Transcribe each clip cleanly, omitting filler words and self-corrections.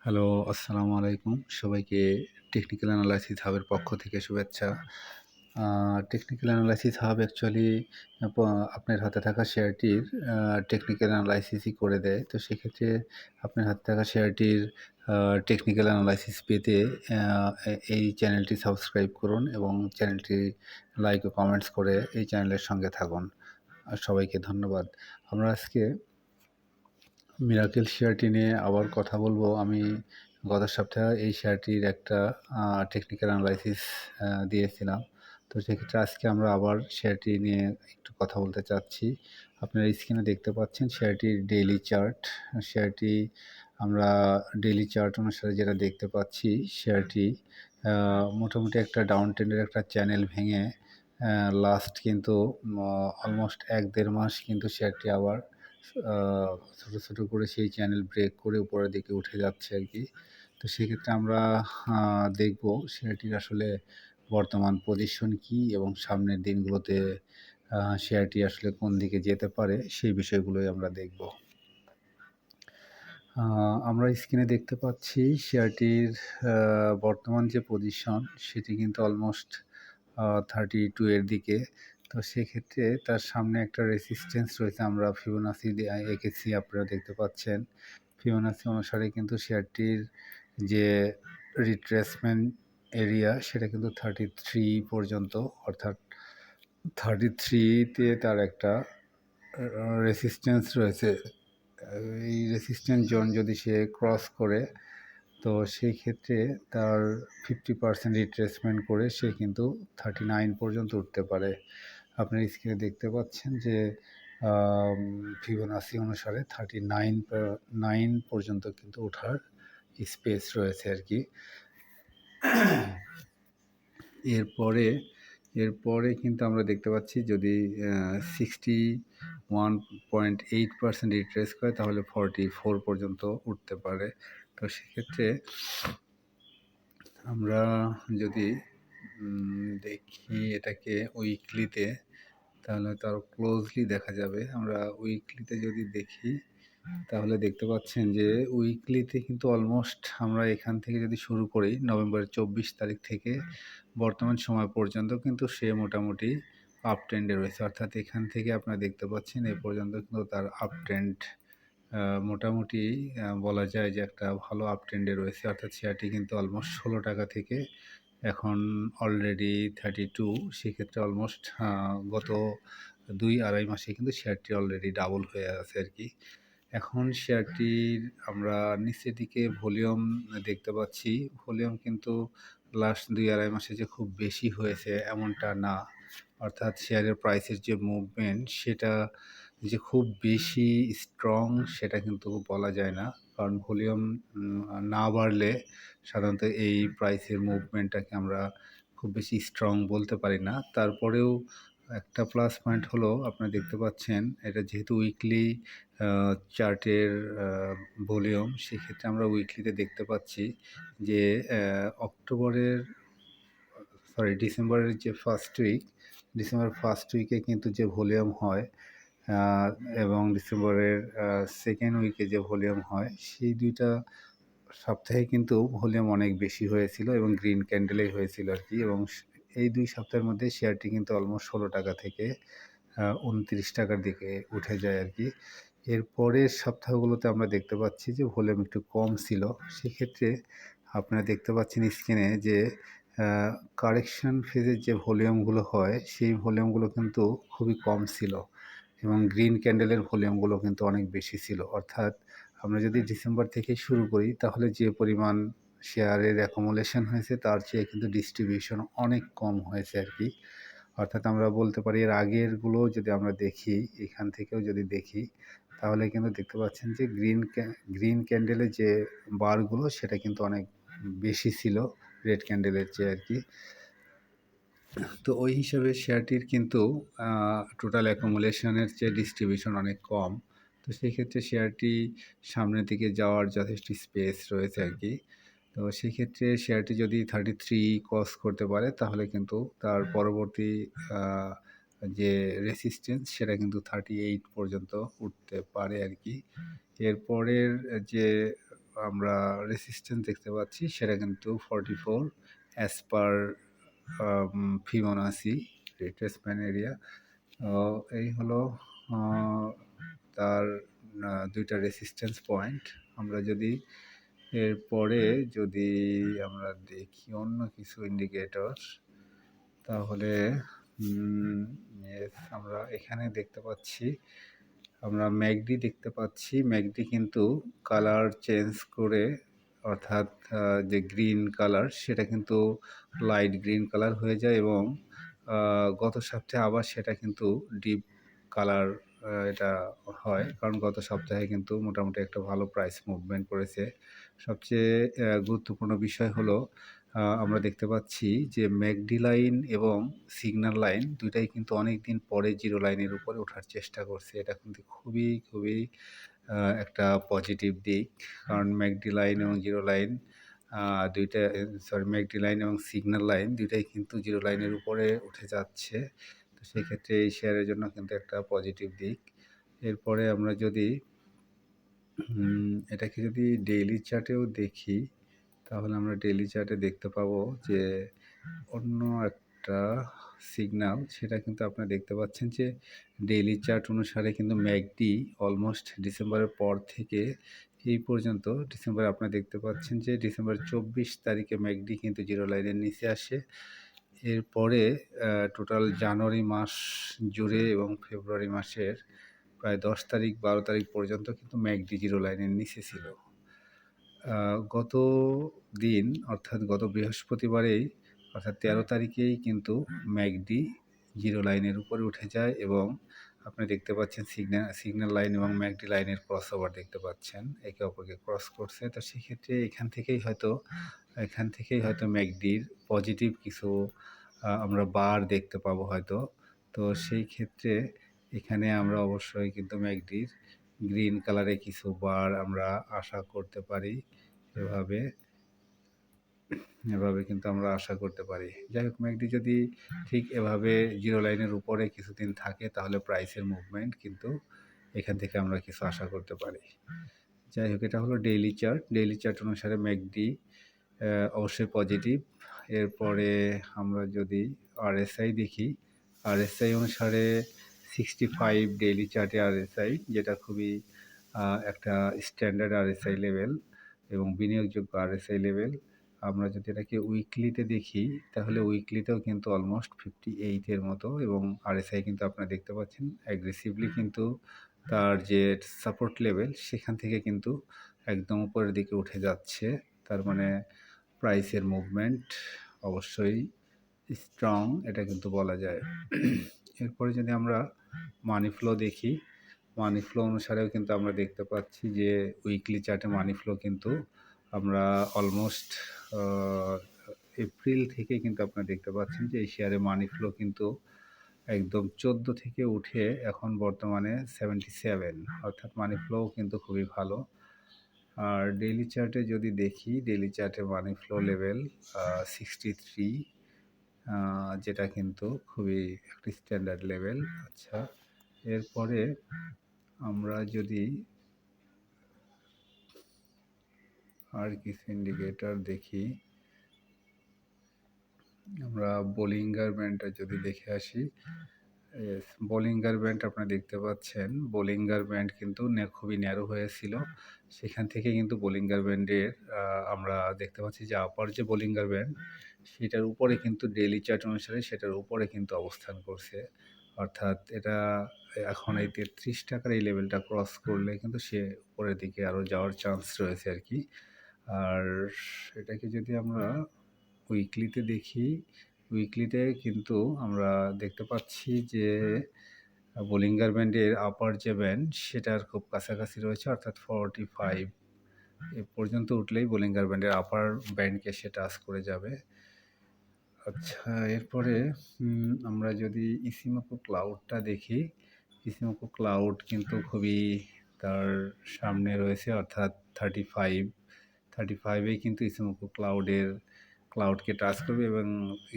Hello, আসসালামু আলাইকুম। সবাইকে টেকনিক্যাল অ্যানালাইসিস হাবের পক্ষ থেকে শুভেচ্ছা। টেকনিক্যাল অ্যানালাইসিস হাব অ্যাকচুয়ালি প আপনার হাতে থাকা শেয়ারটির টেকনিক্যাল অ্যানালাইসিসই করে দেয়। তো সেক্ষেত্রে আপনার হাতে থাকা শেয়ারটির টেকনিক্যাল অ্যানালাইসিস পেতে আ এই চ্যানেলটি সাবস্ক্রাইব করুন এবং চ্যানেলটি লাইক ও কমেন্টস করে এই চ্যানেলের সঙ্গে থাকুন। সবাইকে ধন্যবাদ। আমরা আজকে মিরাকেল শেয়ারটি নিয়ে আবার কথা বলবো। আমি গত সপ্তাহে এই শেয়ারটির একটা টেকনিক্যাল অ্যানালাইসিস দিয়েছিলাম। তো সেক্ষেত্রে আজকে আমরা আবার শেয়ারটি নিয়ে একটু কথা বলতে চাচ্ছি। আপনারা স্ক্রিনে দেখতে পাচ্ছেন শেয়ারটির ডেইলি চার্ট। শেয়ারটি আমরা ডেইলি চার্ট অনুসারে যেটা দেখতে পাচ্ছি, শেয়ারটি মোটামুটি একটা ডাউন ট্রেন্ডের একটা চ্যানেল ভেঙে লাস্ট কিন্তু অলমোস্ট ১-১.৫ মাস কিন্তু শেয়ারটি আবার ছোট করে সেই চ্যানেল ব্রেক করে উপরের দিকে উঠে যাচ্ছে আরকি। তো সেক্ষেত্রে আমরা দেখব শেয়ারটির আসলে বর্তমান পজিশন কী এবং সামনের দিনগুলোতে শেয়ারটি আসলে কোন দিকে যেতে পারে সেই বিষয়গুলোই আমরা দেখব। আমরা স্ক্রিনে দেখতে পাচ্ছি শেয়ারটির বর্তমান যে পজিশন সেটি কিন্তু অলমোস্ট 32 এর দিকে। তো সেক্ষেত্রে তার সামনে একটা রেসিস্ট্যান্স রয়েছে। আমরা ফিবোনাচি দিয়ে এঁকেছি, আপনারা দেখতে পাচ্ছেন। ফিবোনাচি অনুসারে কিন্তু শেয়ারটির যে রিট্রেসমেন্ট এরিয়া সেটা কিন্তু 33 পর্যন্ত, অর্থাৎ 33 তে তার একটা রেসিস্ট্যান্স রয়েছে। এই রেসিস্ট্যান্স জোন যদি সে ক্রস করে, তো সেই ক্ষেত্রে তার 50% রিট্রেসমেন্ট করে সে কিন্তু 39 পর্যন্ত উঠতে পারে। আপনার স্ক্রিনে দেখতে পাচ্ছেন যে ফিবোনাচি অনুসারে 39 পর্যন্ত কিন্তু ওঠার স্পেস রয়েছে আরকি। এরপরে কিন্তু আমরা দেখতে পাচ্ছি যদি 61.8% রিট্রেস করে তাহলে 44 পর্যন্ত উঠতে পারে। তো সেক্ষেত্রে আমরা যদি দেখি এটাকে উইকলিতে, তাহলে তো আরও ক্লোজলি দেখা যাবে। আমরা উইকলিতে যদি দেখি তাহলে দেখতে পাচ্ছেন যে উইকলিতে কিন্তু অলমোস্ট আমরা এখান থেকে যদি শুরু করি নভেম্বরের 24 তারিখ থেকে বর্তমান সময় পর্যন্ত কিন্তু সে মোটামুটি আপ ট্রেন্ডে রয়েছে। অর্থাৎ এখান থেকে আপনারা দেখতে পাচ্ছেন এই পর্যন্ত কিন্তু তার আপ ট্রেন্ড মোটামুটি বলা যায় যে একটা ভালো আপ ট্রেন্ডে রয়েছে। অর্থাৎ শেয়ারটি কিন্তু অলমোস্ট 16 টাকা থেকে এখন অলরেডি 32। সেক্ষেত্রে অলমোস্ট গত ২-২.৫ মাসে কিন্তু শেয়ারটি অলরেডি ডাবল হয়ে আছে আরকি। এখন শেয়ারটির আমরা নিচের দিকে ভলিউম দেখতে পাচ্ছি। ভলিউম কিন্তু লাস্ট ২-২.৫ মাসে যে খুব বেশি হয়েছে এমনটা না। অর্থাৎ শেয়ারের প্রাইসের যে মুভমেন্ট সেটা যে খুব বেশি স্ট্রং সেটা কিন্তু বলা যায় না। কারণ ভলিউম না বাড়লে সাধারণত এই প্রাইসের মুভমেন্টটাকে আমরা খুব বেশি স্ট্রং বলতে পারি না। তারপরেও একটা প্লাস পয়েন্ট হলো আপনারা দেখতে পাচ্ছেন এটা যেহেতু উইকলি চার্টের ভলিউম, সেক্ষেত্রে আমরা উইকলিতে দেখতে পাচ্ছি যে ডিসেম্বরের যে ডিসেম্বরের ফার্স্ট উইকে কিন্তু যে ভলিউম হয় এবং ডিসেম্বরের সেকেন্ড উইকে যে ভলিউম হয়, সেই ২ টা সপ্তাহে কিন্তু ভলিউম অনেক বেশি হয়েছিল এবং গ্রিন ক্যান্ডেলেই হয়েছিল আরকি। এবং এই ২ সপ্তাহের মধ্যে শেয়ারটি কিন্তু অলমোস্ট 16 টাকা থেকে 29 টাকার দিকে উঠে যায় আরকি। এর পরের সপ্তাহগুলোতে আমরা দেখতে পাচ্ছি যে ভলিউম একটু কম ছিল। সেক্ষেত্রে আপনারা দেখতে পাচ্ছেন স্ক্রিনে যে কারেকশন ফেজের যে ভলিউমগুলো হয়, সেই ভলিউমগুলো কিন্তু খুবই কম ছিল এবং গ্রিন ক্যান্ডেলের ভলিউমগুলো কিন্তু অনেক বেশি ছিল। অর্থাৎ আমরা যদি ডিসেম্বর থেকে শুরু করি তাহলে যে পরিমাণ শেয়ারের অ্যাকুমুলেশন হয়েছে তার চেয়ে কিন্তু ডিস্ট্রিবিউশন অনেক কম হয়েছে আরকি। অর্থাৎ আমরা বলতে পারি এর আগেরগুলো যদি আমরা দেখি, এখান থেকেও যদি দেখি তাহলে কিন্তু দেখতে পাচ্ছেন যে গ্রিন ক্যান্ডেলের যে বারগুলো সেটা কিন্তু অনেক বেশি ছিল রেড ক্যান্ডেলের চেয়ে আরকি। তো ওই হিসাবে শেয়ারটির কিন্তু টোটাল অ্যাকুমুলেশনের চেয়ে ডিস্ট্রিবিউশন অনেক কম। তো সেক্ষেত্রে শেয়ারটি সামনের দিকে যাওয়ার যথেষ্ট স্পেস রয়েছে আরকি। তো সেক্ষেত্রে শেয়ারটি যদি 33 ক্রস করতে পারে তাহলে কিন্তু তার পরবর্তী আ যে রেসিস্ট্যান্স সেটা কিন্তু 38 পর্যন্ত উঠতে পারে আরকি। এরপরের যে আমরা রেসিস্ট্যান্স দেখতে পাচ্ছি, সেটা কিন্তু 44 as per Fibonacci retracement area. এই হলো তার দুইটা রেসিস্ট্যান্স পয়েন্ট। আমরা যদি এরপরে যদি আমরা দেখি অন্য কিছু ইন্ডিকেটর, তাহলে আমরা এখানে দেখতে পাচ্ছি, আমরা ম্যাকডি দেখতে পাচ্ছি। ম্যাকডি কিন্তু কালার চেঞ্জ করে, অর্থাৎ যে গ্রিন কালার সেটা কিন্তু লাইট গ্রিন কালার হয়ে যায় এবং গত সপ্তাহে আবার সেটা কিন্তু ডিপ কালার এটা হয়, কারণ গত সপ্তাহে কিন্তু মোটামুটি একটা ভালো প্রাইস মুভমেন্ট করেছে। সবচেয়ে গুরুত্বপূর্ণ বিষয় হলো আমরা দেখতে পাচ্ছি যে ম্যাকডি লাইন এবং সিগন্যাল লাইন দুইটাই কিন্তু অনেক দিন পরে জিরো লাইনের উপরে ওঠার চেষ্টা করছে। এটা কিন্তু খুবই খুবই একটা পজিটিভ দিক, কারণ ম্যাকডি লাইন এবং জিরো লাইন দুইটা, ম্যাকডি লাইন এবং সিগন্যাল লাইন দুইটাই কিন্তু জিরো লাইনের উপরে উঠে যাচ্ছে। তো সেক্ষেত্রে এই শেয়ারের জন্য কিন্তু একটা পজিটিভ দিক। এরপরে আমরা যদি এটাকে যদি ডেইলি চার্টেও দেখি, তাহলে আমরা ডেইলি চার্টে দেখতে পাবো যে অন্য একটা সিগন্যাল, সেটা কিন্তু আপনারা দেখতে পাচ্ছেন যে ডেইলি চার্ট অনুসারে কিন্তু ম্যাকডি অলমোস্ট ডিসেম্বরের পর থেকে এই পর্যন্ত, ডিসেম্বরে আপনারা দেখতে পাচ্ছেন যে ডিসেম্বর 24 তারিখে ম্যাকডি কিন্তু জিরো লাইনের নিচে আসে। এরপরে টোটাল জানুয়ারি মাস জুড়ে এবং ফেব্রুয়ারি মাসের প্রায় 10 তারিখ 12 তারিখ পর্যন্ত কিন্তু ম্যাকডি জিরো লাইনের নিচে ছিল। গত দিন অর্থাৎ গত বৃহস্পতিবারেই, অর্থাৎ 13 তারিখেই কিন্তু ম্যাকডি জিরো লাইনের উপরে উঠে যায় এবং আপনি দেখতে পাচ্ছেন সিগন্যাল লাইন এবং ম্যাকডি লাইনের ক্রস ওভার দেখতে পাচ্ছেন, একে অপরকে ক্রস করছে। তো সেক্ষেত্রে এখান থেকেই হয়তো ম্যাকডির পজিটিভ কিছু আমরা বার দেখতে পাবো হয়তো। তো সেই ক্ষেত্রে এখানে আমরা অবশ্যই কিন্তু ম্যাকডির গ্রিন কালারে কিছু বার আমরা আশা করতে পারি। এভাবে কিন্তু আমরা আশা করতে পারি। যাই হোক, ম্যাকডি যদি ঠিক এভাবে জিরো লাইনের উপরে কিছুদিন থাকে, তাহলে প্রাইসের মুভমেন্ট কিন্তু এখান থেকে আমরা কিছু আশা করতে পারি। যাই হোক, এটা হলো ডেইলি চার্ট। ডেইলি চার্ট অনুসারে ম্যাকডি অবশ্যই পজিটিভ। এরপরে আমরা যদি আরএসআই দেখি, আরএসআই অনুসারে 65 ডেইলি চার্টে আরএসআই, যেটা খুবই একটা স্ট্যান্ডার্ড আরএসআই লেভেল এবং বিনিয়োগযোগ্য আরএসআই লেভেল। আমরা যদি এটাকে উইকলিতে দেখি, তাহলে উইকলিতেও কিন্তু অলমোস্ট 58 এর মতো, এবং আরএসআই কিন্তু আপনারা দেখতে পাচ্ছেন অ্যাগ্রেসিভলি কিন্তু তার যে সাপোর্ট লেভেল সেখান থেকে কিন্তু একদম উপরের দিকে উঠে যাচ্ছে। তার মানে প্রাইসের মুভমেন্ট অবশ্যই স্ট্রং, এটা কিন্তু বলা যায়। এরপরে যদি আমরা মানি ফ্লো দেখি, মানি ফ্লো অনুসারেও কিন্তু আমরা দেখতে পাচ্ছি যে উইকলি চার্টে মানি ফ্লো কিন্তু আমরা অলমোস্ট এপ্রিল থেকে কিন্তু আপনারা দেখতে পাচ্ছেন যে এই শেয়ারে মানি ফ্লো কিন্তু একদম 14 থেকে উঠে এখন বর্তমানে 77, অর্থাৎ মানি ফ্লো কিন্তু খুবই ভালো। আর ডেইলি চার্টে যদি দেখি, ডেইলি চার্টে মানি ফ্লো লেভেল 63, যেটা কিন্তু খুবই একটি স্ট্যান্ডার্ড লেভেল। আচ্ছা, এরপরে আমরা যদি আর কিছু ইন্ডিকেটর দেখি, আমরা বোলিঙ্গার ব্যান্ডটা যদি দেখে আসি, বোলিঙ্গার ব্যান্ড আপনারা দেখতে পাচ্ছেন, বোলিঙ্গার ব্যান্ড কিন্তু খুবই ন্যারো হয়েছিল। সেখান থেকে কিন্তু বোলিঙ্গার ব্যান্ডের আমরা দেখতে পাচ্ছি যে আপার যে বোলিঙ্গার ব্যান্ড, সেটার উপরে কিন্তু ডেইলি চার্ট অনুসারে সেটার উপরে কিন্তু অবস্থান করছে। অর্থাৎ এটা এখন এই 33 টাকার এই লেভেলটা ক্রস করলে কিন্তু সে উপরের দিকে আরও যাওয়ার চান্স রয়েছে আর কি। আর এটাকে যদি আমরা উইকলিতে দেখি, উইকলিতে কিন্তু আমরা দেখতে পাচ্ছি যে বোলিঙ্গার ব্যান্ডের আপার যে ব্যান্ড সেটার খুব কাছাকাছি রয়েছে, অর্থাৎ 45 এ পর্যন্ত উঠলেই বোলিঙ্গার ব্যান্ডের আপার ব্যান্ডকে সে টাচ করে যাবে। আচ্ছা, এরপরে আমরা যদি ইসিমোকো ক্লাউডটা দেখি, ইসিমোকো ক্লাউড কিন্তু খুবই তার সামনে রয়েছে, অর্থাৎ 35-এ কিন্তু ইসিমোকো ক্লাউডকে টাচ করবে এবং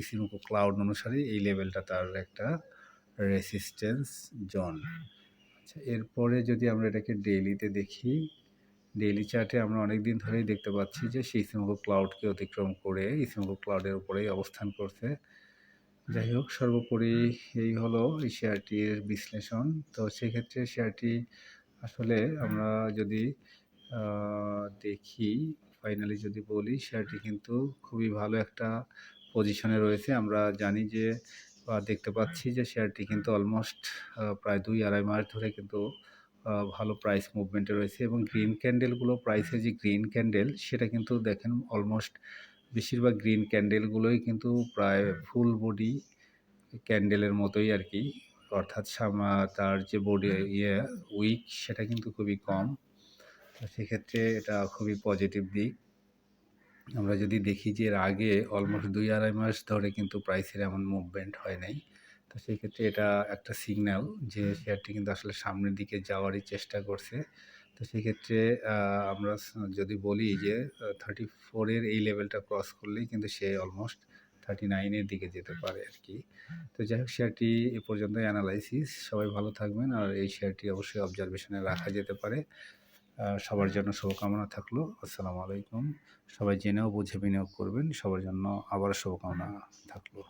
ইসিমোকো ক্লাউড অনুসারে এই লেভেলটা তার একটা রেসিস্ট্যান্স জোন। আচ্ছা, এরপরে যদি আমরা এটাকে ডেইলিতে দেখি, ডেইলি চার্টে আমরা অনেকদিন ধরেই দেখতে পাচ্ছি যে সেই ইসিমোগো ক্লাউডকে অতিক্রম করে ইসিমোগো ক্লাউডের উপরেই অবস্থান করছে। যাই হোক, সর্বোপরি এই হলো এই শেয়ারটির বিশ্লেষণ। তো সেক্ষেত্রে শেয়ারটি আসলে আমরা যদি দেখি, ফাইনালি যদি বলি, শেয়ারটি কিন্তু খুবই ভালো একটা পজিশনে রয়েছে। আমরা জানি যে দেখতে পাচ্ছি যে শেয়ারটি কিন্তু অলমোস্ট প্রায় ২-২.৫ মাস ধরে কিন্তু ভালো প্রাইস মুভমেন্টে রয়েছে এবং গ্রিন ক্যান্ডেলগুলো, প্রাইসের যে গ্রিন ক্যান্ডেল সেটা কিন্তু দেখেন অলমোস্ট বেশিরভাগ গ্রিন ক্যান্ডেলগুলোই কিন্তু প্রায় ফুল বডি ক্যান্ডেলের মতোই আরকি। অর্থাৎ তার যে বডি উইক সেটা কিন্তু খুবই কম। তো সেক্ষেত্রে এটা খুবই পজিটিভ দিক। আমরা যদি দেখি যে এর আগে অলমোস্ট ২-২.৫ মাস ধরে কিন্তু প্রাইসের এমন মুভমেন্ট হয় নাই। তো সেক্ষেত্রে এটা একটা সিগন্যাল যে শেয়ারটি কিন্তু আসলে সামনের দিকে যাওয়ারই চেষ্টা করছে। তো সেক্ষেত্রে আমরা যদি বলি যে 34 এর এই লেভেলটা ক্রস করলেই কিন্তু সে অলমোস্ট 39 এর দিকে যেতে পারে আরকি। তো যাই হোক, শেয়ারটি এ পর্যন্তই অ্যানালাইসিস। সবাই ভালো থাকবেন। আর এই শেয়ারটি অবশ্যই অবজারভেশনে রাখা যেতে পারে। সবার জন্য শুভকামনা থাকলো। আসসালামু আলাইকুম। সবাই জেনেও বুঝে বিনিয়োগ করবেন। সবার জন্য আবারও শুভকামনা থাকলো।